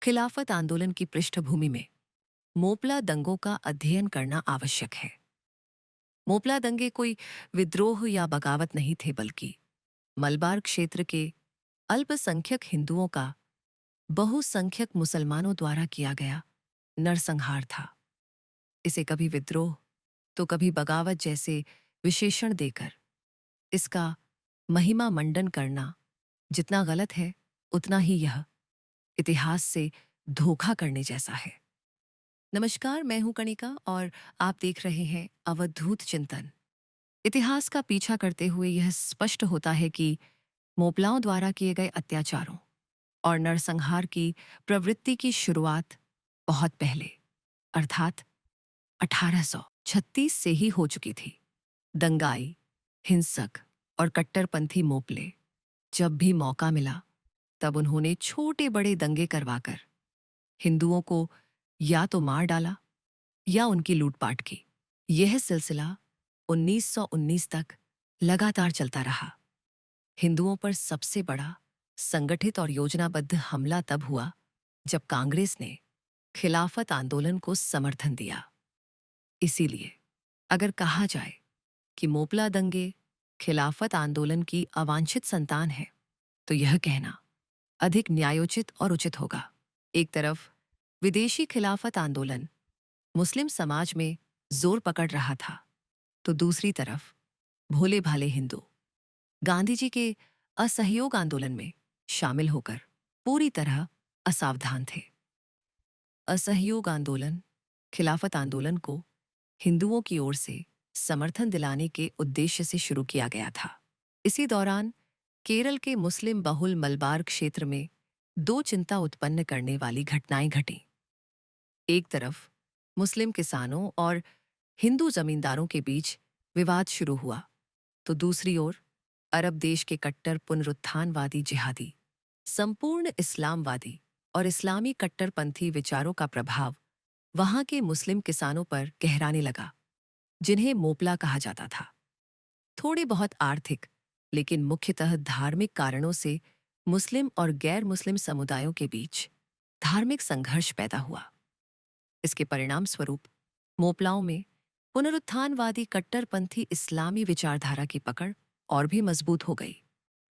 खिलाफत आंदोलन की पृष्ठभूमि में मोपला दंगों का अध्ययन करना आवश्यक है। मोपला दंगे कोई विद्रोह या बगावत नहीं थे, बल्कि मलबार क्षेत्र के अल्पसंख्यक हिंदुओं का बहुसंख्यक मुसलमानों द्वारा किया गया नरसंहार था। इसे कभी विद्रोह तो कभी बगावत जैसे विशेषण देकर इसका महिमा मंडन करना जितना गलत है, उतना ही यह इतिहास से धोखा करने जैसा है। नमस्कार, मैं हूं कणिका और आप देख रहे हैं अवधूत चिंतन। इतिहास का पीछा करते हुए यह स्पष्ट होता है कि मोपलाओं द्वारा किए गए अत्याचारों और नरसंहार की प्रवृत्ति की शुरुआत बहुत पहले, अर्थात 1836 से ही हो चुकी थी। दंगाई, हिंसक और कट्टरपंथी मोपले जब भी मौका मिला, तब उन्होंने छोटे बड़े दंगे करवाकर हिंदुओं को या तो मार डाला या उनकी लूटपाट की। यह सिलसिला 1919 तक लगातार चलता रहा। हिंदुओं पर सबसे बड़ा संगठित और योजनाबद्ध हमला तब हुआ जब कांग्रेस ने खिलाफत आंदोलन को समर्थन दिया। इसीलिए अगर कहा जाए कि मोपला दंगे खिलाफत आंदोलन की अवांछित संतान है, तो यह कहना अधिक न्यायोचित और उचित होगा। एक तरफ विदेशी खिलाफत आंदोलन मुस्लिम समाज में जोर पकड़ रहा था, तो दूसरी तरफ भोले भाले हिंदू गांधी जी के असहयोग आंदोलन में शामिल होकर पूरी तरह असावधान थे। असहयोग आंदोलन खिलाफत आंदोलन को हिंदुओं की ओर से समर्थन दिलाने के उद्देश्य से शुरू किया गया था। इसी दौरान केरल के मुस्लिम बहुल मलबार क्षेत्र में दो चिंता उत्पन्न करने वाली घटनाएं घटीं। एक तरफ मुस्लिम किसानों और हिंदू जमींदारों के बीच विवाद शुरू हुआ, तो दूसरी ओर अरब देश के कट्टर पुनरुत्थानवादी जिहादी, संपूर्ण इस्लामवादी और इस्लामी कट्टरपंथी विचारों का प्रभाव वहां के मुस्लिम किसानों पर गहराने लगा, जिन्हें मोपला कहा जाता था। थोड़े बहुत आर्थिक लेकिन मुख्यतः धार्मिक कारणों से मुस्लिम और गैर मुस्लिम समुदायों के बीच धार्मिक संघर्ष पैदा हुआ। इसके परिणाम स्वरूप मोपलाओं में पुनरुत्थानवादी कट्टरपंथी इस्लामी विचारधारा की पकड़ और भी मजबूत हो गई।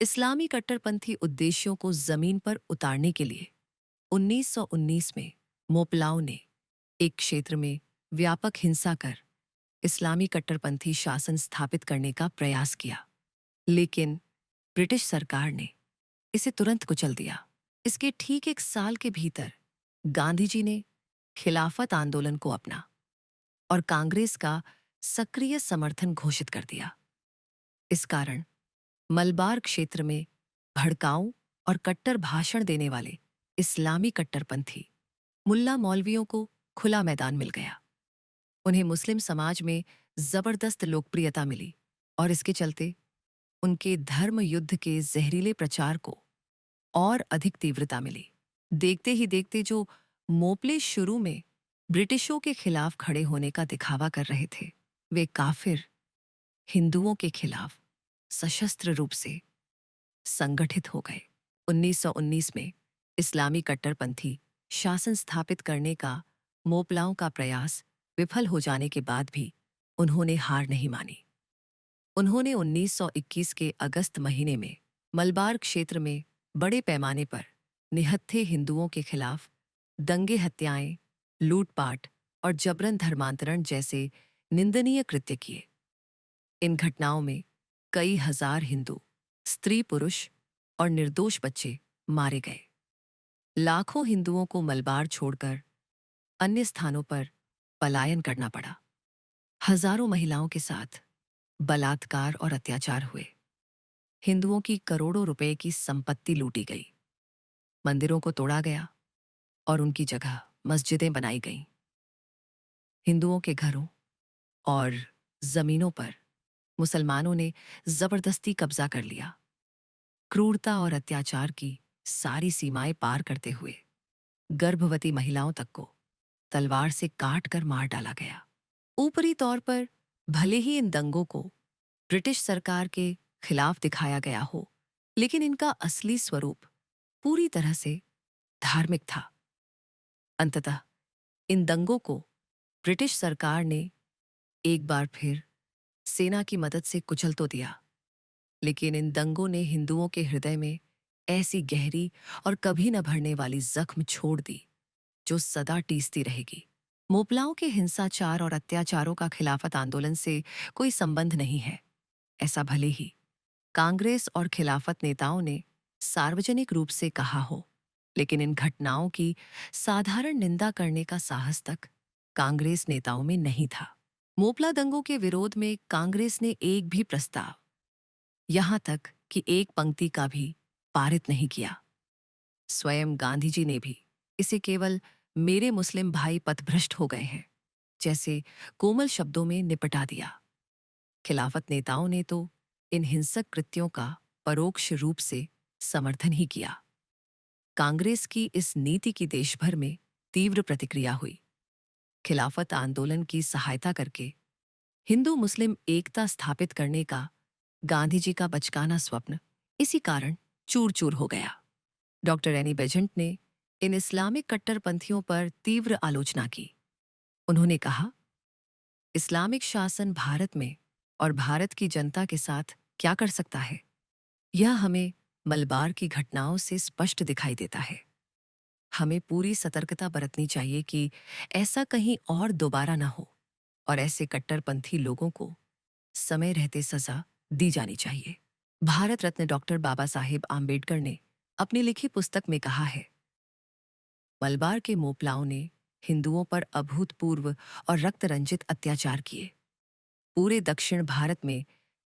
इस्लामी कट्टरपंथी उद्देश्यों को जमीन पर उतारने के लिए 1919 में मोपलाओं ने एक क्षेत्र में व्यापक हिंसा कर इस्लामी कट्टरपंथी शासन स्थापित करने का प्रयास किया, लेकिन ब्रिटिश सरकार ने इसे तुरंत कुचल दिया। इसके ठीक एक साल के भीतर गांधी जी ने खिलाफत आंदोलन को अपना और कांग्रेस का सक्रिय समर्थन घोषित कर दिया। इस कारण मलबार क्षेत्र में भड़काऊ और कट्टर भाषण देने वाले इस्लामी कट्टरपंथी मुल्ला मौलवियों को खुला मैदान मिल गया। उन्हें मुस्लिम समाज में जबरदस्त लोकप्रियता मिली और इसके चलते उनके धर्म युद्ध के जहरीले प्रचार को और अधिक तीव्रता मिली। देखते ही देखते जो मोपले शुरू में ब्रिटिशों के खिलाफ खड़े होने का दिखावा कर रहे थे, वे काफिर हिंदुओं के खिलाफ सशस्त्र रूप से संगठित हो गए। 1919 में इस्लामी कट्टरपंथी शासन स्थापित करने का मोपलाओं का प्रयास विफल हो जाने के बाद भी उन्होंने हार नहीं मानी। उन्होंने 1921 के अगस्त महीने में मलबार क्षेत्र में बड़े पैमाने पर निहत्थे हिंदुओं के खिलाफ दंगे, हत्याएं, लूटपाट और जबरन धर्मांतरण जैसे निंदनीय कृत्य किए। इन घटनाओं में कई हजार हिंदू, स्त्री, पुरुष और निर्दोष बच्चे मारे गए। लाखों हिंदुओं को मलबार छोड़कर अन्य स्थानों पर पलायन करना पड़ा। हजारों महिलाओं के साथ बलात्कार और अत्याचार हुए। हिंदुओं की करोड़ों रुपए की संपत्ति लूटी गई। मंदिरों को तोड़ा गया और उनकी जगह मस्जिदें बनाई गईं। हिंदुओं के घरों और जमीनों पर मुसलमानों ने जबरदस्ती कब्जा कर लिया। क्रूरता और अत्याचार की सारी सीमाएं पार करते हुए गर्भवती महिलाओं तक को तलवार से काट कर मार डाला गया। ऊपरी तौर पर भले ही इन दंगों को ब्रिटिश सरकार के खिलाफ दिखाया गया हो, लेकिन इनका असली स्वरूप पूरी तरह से धार्मिक था। अंततः इन दंगों को ब्रिटिश सरकार ने एक बार फिर सेना की मदद से कुचल तो दिया, लेकिन इन दंगों ने हिंदुओं के हृदय में ऐसी गहरी और कभी न भरने वाली जख्म छोड़ दी जो सदा टीसती रहेगी। मोपलाओं के हिंसाचार और अत्याचारों का खिलाफत आंदोलन से कोई संबंध नहीं है, ऐसा भले ही कांग्रेस और खिलाफत नेताओं ने सार्वजनिक रूप से कहा हो, लेकिन इन घटनाओं की साधारण निंदा करने का साहस तक कांग्रेस नेताओं में नहीं था। मोपला दंगों के विरोध में कांग्रेस ने एक भी प्रस्ताव, यहां तक कि एक पंक्ति का भी पारित नहीं किया। स्वयं गांधी जी ने भी इसे केवल मेरे मुस्लिम भाई पथभ्रष्ट हो गए हैं जैसे कोमल शब्दों में निपटा दिया। खिलाफत नेताओं ने तो इन हिंसक कृत्यों का परोक्ष रूप से समर्थन ही किया। कांग्रेस की इस नीति की देश भर में तीव्र प्रतिक्रिया हुई। खिलाफत आंदोलन की सहायता करके हिंदू मुस्लिम एकता स्थापित करने का गांधी जी का बचकाना स्वप्न इसी कारण चूर चूर हो गया। डॉक्टर एनी बेजेंट ने इन इस्लामिक कट्टरपंथियों पर तीव्र आलोचना की। उन्होंने कहा, इस्लामिक शासन भारत में और भारत की जनता के साथ क्या कर सकता है, यह हमें मलबार की घटनाओं से स्पष्ट दिखाई देता है। हमें पूरी सतर्कता बरतनी चाहिए कि ऐसा कहीं और दोबारा न हो और ऐसे कट्टरपंथी लोगों को समय रहते सजा दी जानी चाहिए। भारत रत्न डॉक्टर बाबा साहेब आम्बेडकर ने अपनी लिखी पुस्तक में कहा है, मलबार के मोपलाओं ने हिंदुओं पर अभूतपूर्व और रक्तरंजित अत्याचार किए। पूरे दक्षिण भारत में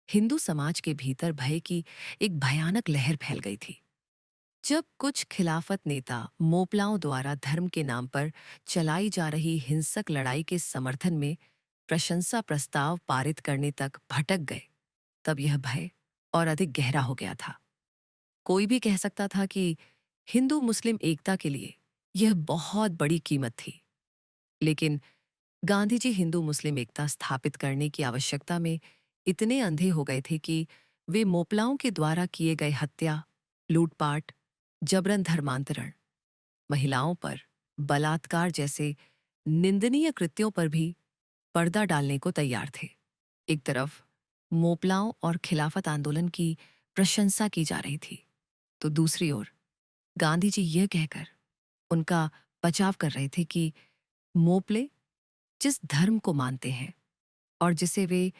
हिंदू समाज के भीतर भय की एक भयानक लहर फैल गई थी। जब कुछ खिलाफत नेता मोपलाओं द्वारा धर्म के नाम पर चलाई जा रही हिंसक लड़ाई के समर्थन में प्रशंसा प्रस्ताव पारित करने तक भटक गए, तब यह भय और अधिक गहरा हो गया था। कोई भी कह सकता था कि हिंदू मुस्लिम एकता के लिए यह बहुत बड़ी कीमत थी, लेकिन गांधी जी हिंदू मुस्लिम एकता स्थापित करने की आवश्यकता में इतने अंधे हो गए थे कि वे मोपलाओं के द्वारा किए गए हत्या, लूटपाट, जबरन धर्मांतरण, महिलाओं पर बलात्कार जैसे निंदनीय कृत्यों पर भी पर्दा डालने को तैयार थे। एक तरफ मोपलाओं और खिलाफत आंदोलन की प्रशंसा की जा रही थी, तो दूसरी ओर गांधी जी यह कहकर उनका बचाव कर रहे थे कि मोपले जिस धर्म को मानते हैं और जिसे वे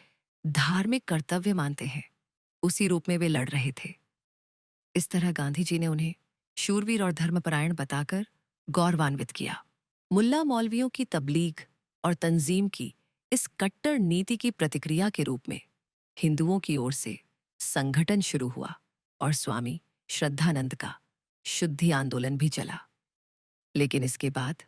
धार्मिक कर्तव्य मानते हैं, उसी रूप में वे लड़ रहे थे। इस तरह गांधी जी ने उन्हें शूरवीर और धर्मपरायण बताकर गौरवान्वित किया। मुल्ला मौलवियों की तबलीग और तंजीम की इस कट्टर नीति की प्रतिक्रिया के रूप में हिंदुओं की ओर से संगठन शुरू हुआ और स्वामी श्रद्धानंद का शुद्धि आंदोलन भी चला। लेकिन इसके बाद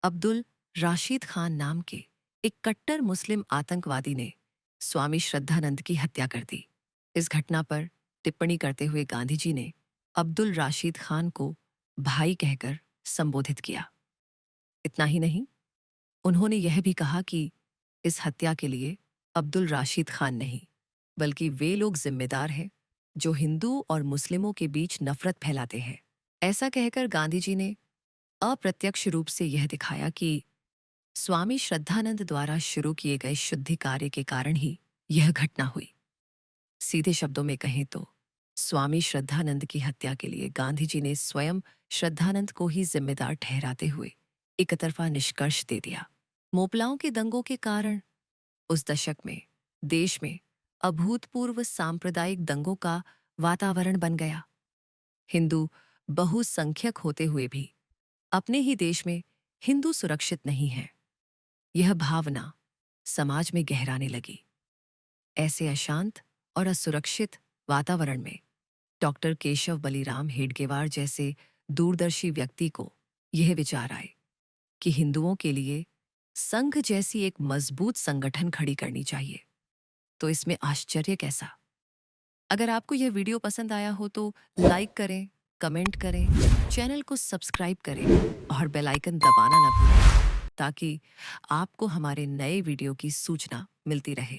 अब्दुल राशिद खान नाम के एक कट्टर मुस्लिम आतंकवादी ने स्वामी श्रद्धानंद की हत्या कर दी। इस घटना पर टिप्पणी करते हुए गांधी जी ने अब्दुल राशिद खान को भाई कहकर संबोधित किया। इतना ही नहीं, उन्होंने यह भी कहा कि इस हत्या के लिए अब्दुल राशिद खान नहीं, बल्कि वे लोग जिम्मेदार हैं जो हिंदू और मुस्लिमों के बीच नफरत फैलाते हैं। ऐसा कहकर गांधी जी ने अप्रत्यक्ष रूप से यह दिखाया कि स्वामी श्रद्धानंद द्वारा शुरू किए गए शुद्धि कार्य के कारण ही यह घटना हुई। सीधे शब्दों में कहें तो स्वामी श्रद्धानंद की हत्या के लिए गांधी जी ने स्वयं श्रद्धानंद को ही जिम्मेदार ठहराते हुए एकतरफा निष्कर्ष दे दिया। मोपलाओं के दंगों के कारण उस दशक में देश में अभूतपूर्व सांप्रदायिक दंगों का वातावरण बन गया। हिंदू बहुसंख्यक होते हुए भी अपने ही देश में हिंदू सुरक्षित नहीं है, यह भावना समाज में गहराने लगी। ऐसे अशांत और असुरक्षित वातावरण में डॉक्टर केशव बलिराम हेडगेवार जैसे दूरदर्शी व्यक्ति को यह विचार आए कि हिंदुओं के लिए संघ जैसी एक मजबूत संगठन खड़ी करनी चाहिए। तो इसमें आश्चर्य कैसा। अगर आपको यह वीडियो पसंद आया हो तो लाइक करें, कमेंट करें, चैनल को सब्सक्राइब करें और बेल आइकन दबाना न भूलें ताकि आपको हमारे नए वीडियो की सूचना मिलती रहे।